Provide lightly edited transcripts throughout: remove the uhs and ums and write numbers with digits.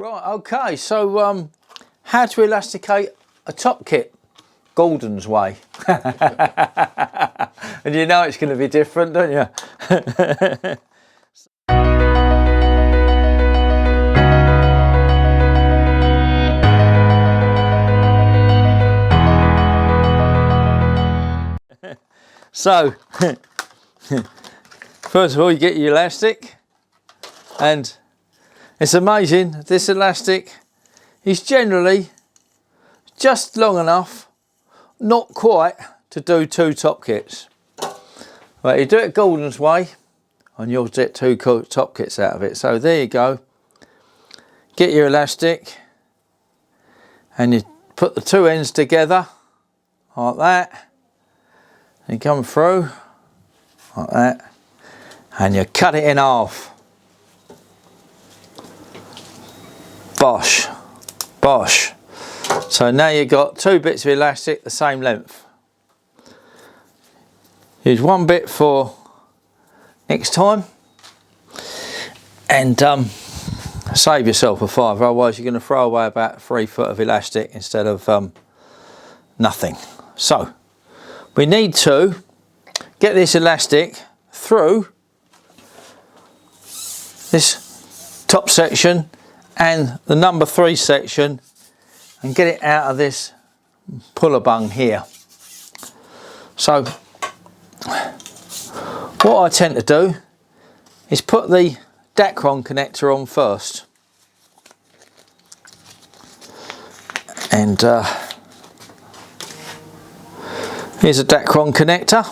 Right, okay, so how to elasticate a top kit, Gordon's way. And you know it's going to be different, don't you? So, first of all, you get your elastic, and it's amazing, this elastic is generally just long enough, not quite, to do 2 top kits. But you do it Gordon's way, and you'll get 2 top kits out of it. So there you go. Get your elastic, and you put the 2 ends together, like that. You come through, like that, and you cut it in half. Bosh, bosh. So now you've got 2 bits of elastic the same length. Use 1 bit for next time, and save yourself a fiver, otherwise you're going to throw away about 3 foot of elastic instead of nothing. So we need to get this elastic through this top section and the number 3 section and get it out of this puller bung here. So what I tend to do is put the Dacron connector on first, and here's a Dacron connector.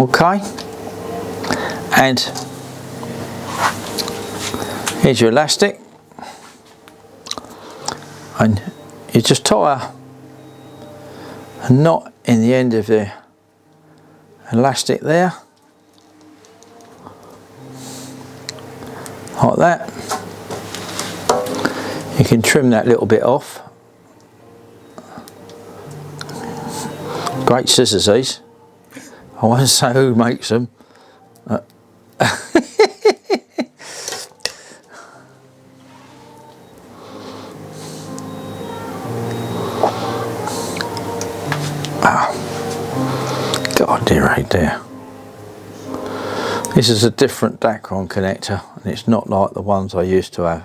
Okay, and here's your elastic, and you just tie a knot in the end of the elastic there, like that. You can trim that little bit off. Great scissors these. I won't say who makes them. God dear, right there. This is a different Dacron connector, and it's not like the ones I used to have.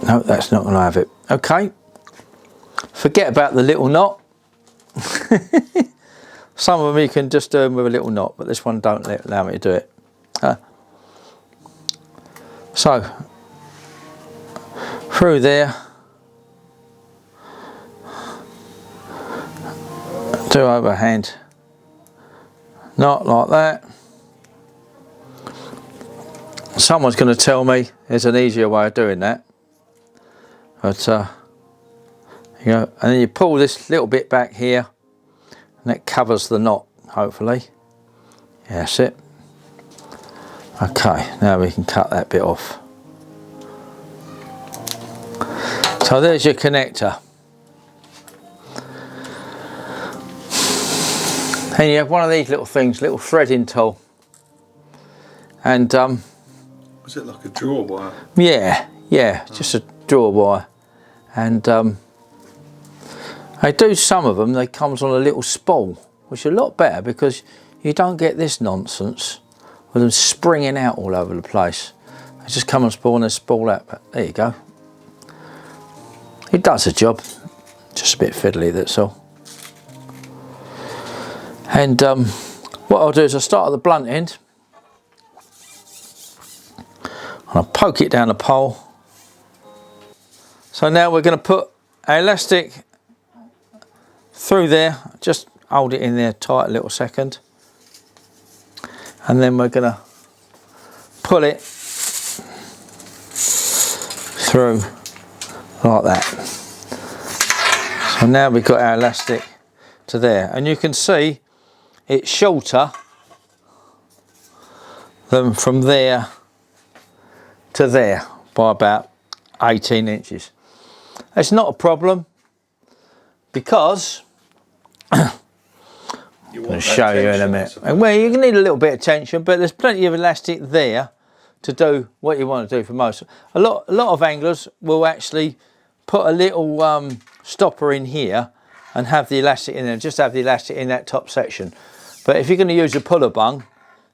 No, that's not going to have it. Okay, forget about the little knot. Some of them you can just do them with a little knot, but this one don't allow me to do it. So through there, do overhand knot like that. Someone's going to tell me there's an easier way of doing that, but you know, and then you pull this little bit back here, and that covers the knot, hopefully. Yeah, that's it. Okay, now we can cut that bit off. So there's your connector. And you have one of these little things, little threading tool. And was it like a draw wire? Yeah, just a draw wire. And they do some of them, they comes on a little spool, which is a lot better because you don't get this nonsense with them springing out all over the place. They just come on spool and they spool out, but there you go. It does the job, just a bit fiddly, that's all. And what I'll do is I'll start at the blunt end, and I'll poke it down the pole. So now we're going to put our elastic through there, just hold it in there tight a little second, and then we're going to pull it through like that. So now we've got our elastic to there, and you can see it's shorter than from there to there by about 18 inches. That's not a problem because I'll show you in a minute. Well, you can need a little bit of tension, but there's plenty of elastic there to do what you want to do for most. A lot of anglers will actually put a little stopper in here and have the elastic in there, just have the elastic in that top section. But if you're going to use a puller bung,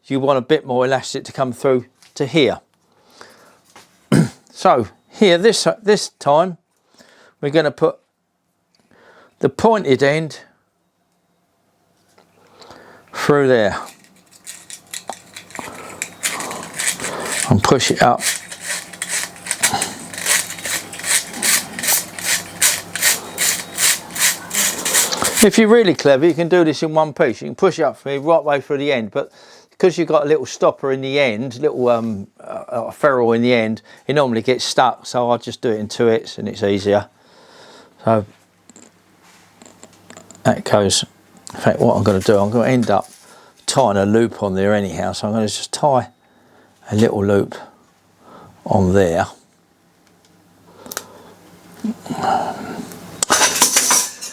you want a bit more elastic to come through to here. So here, this time, we're going to put the pointed end through there and push it up. If you're really clever, you can do this in one piece. You can push it up right way through the end, but because you've got a little stopper in the end, little ferrule in the end, it normally gets stuck. So I'll just do it in 2 hits and it's easier. So that goes. In fact, what I'm going to do, I'm going to end up tying a loop on there anyhow. So I'm going to just tie a little loop on there.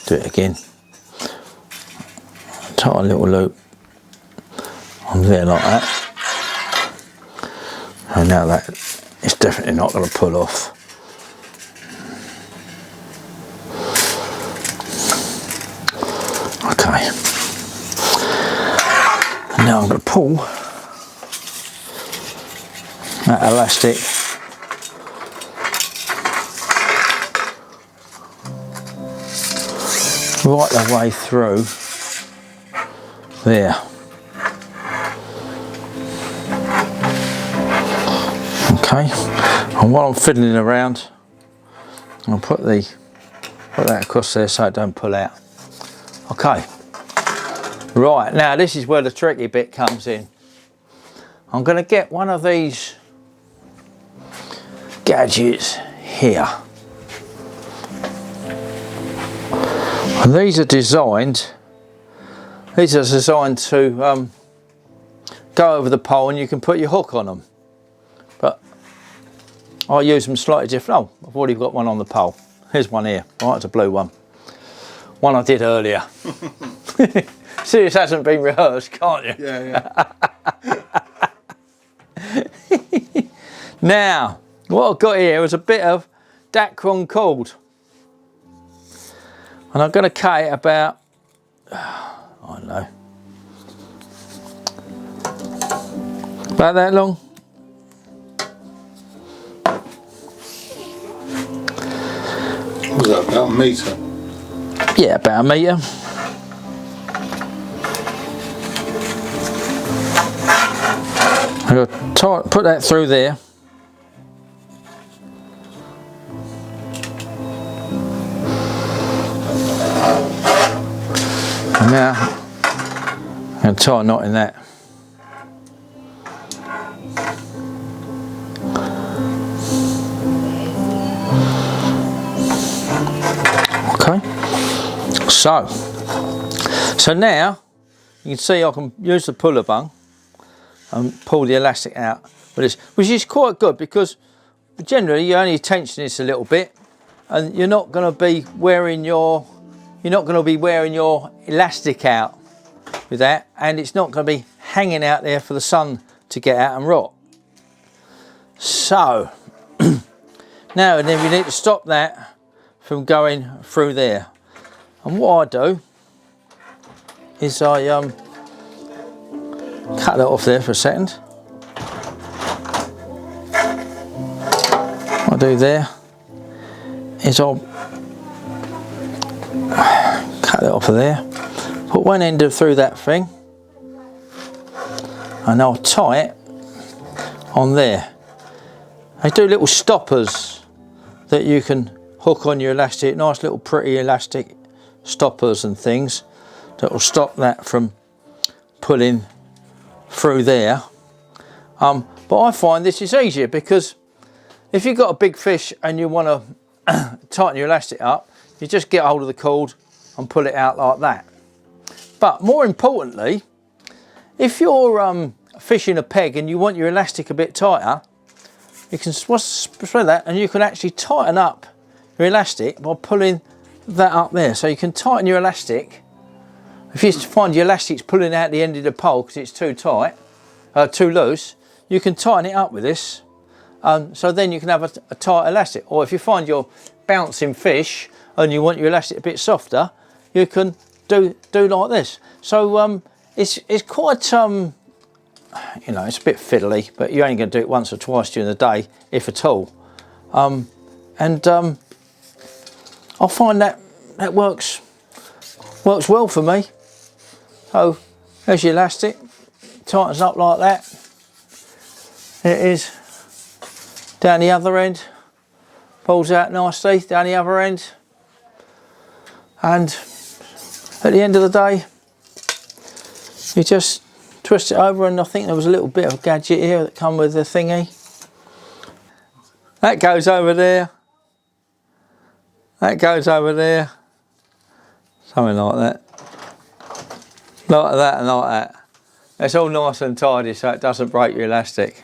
Do it again. Tie a little loop on there like that. And now that it's definitely not going to pull off. Okay. And now I'm going to pull that elastic right the way through there. Okay, and while I'm fiddling around, I'll put that across there so it don't pull out. Okay, right, now this is where the tricky bit comes in. I'm going to get one of these gadgets here. And these are designed to go over the pole and you can put your hook on them. But I'll use them slightly different. Oh, I've already got one on the pole. Here's one here. Right, it's a blue one. One I did earlier. See, this hasn't been rehearsed, can't you? Yeah. Now, what I've got here is a bit of Dacron cord. And I'm going to cut it about, I don't know, about that long. What was that, about a metre? Yeah, about a metre. I'm going to put that through there. And now I'm going to tie a knot in that. Okay, so now you can see I can use the puller bung and pull the elastic out with this, which is quite good because generally you only tension this a little bit and you're not going to be wearing your elastic out with that, and it's not going to be hanging out there for the sun to get out and rot. So now and then we need to stop that from going through there. And what I do is I cut that off there for a second. What I do there is I'll cut it off of there, put one end through that thing, and I'll tie it on there. They do little stoppers that you can hook on your elastic, nice little pretty elastic stoppers and things that will stop that from pulling through there. But I find this is easier because if you've got a big fish and you want to tighten your elastic up, you just get hold of the cord and pull it out like that. But more importantly, if you're fishing a peg and you want your elastic a bit tighter, you can spread that and you can actually tighten up your elastic by pulling that up there. So you can tighten your elastic If you find your elastic's pulling out the end of the pole because it's too tight, too loose, you can tighten it up with this. So then you can have a tight elastic. Or if you find you're bouncing fish and you want your elastic a bit softer, you can do like this. So it's quite you know, it's a bit fiddly, but you're only going to do it once or twice during the day, if at all. I find that works well for me. So there's your elastic, tightens up like that. It is down the other end, pulls out nicely down the other end, and at the end of the day you just twist it over, and I think there was a little bit of a gadget here that come with the thingy. That goes over there, that goes over there, something like that. Like that and like that. It's all nice and tidy so it doesn't break your elastic.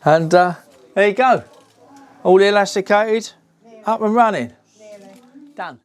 And there you go. All elasticated, up and running. Done.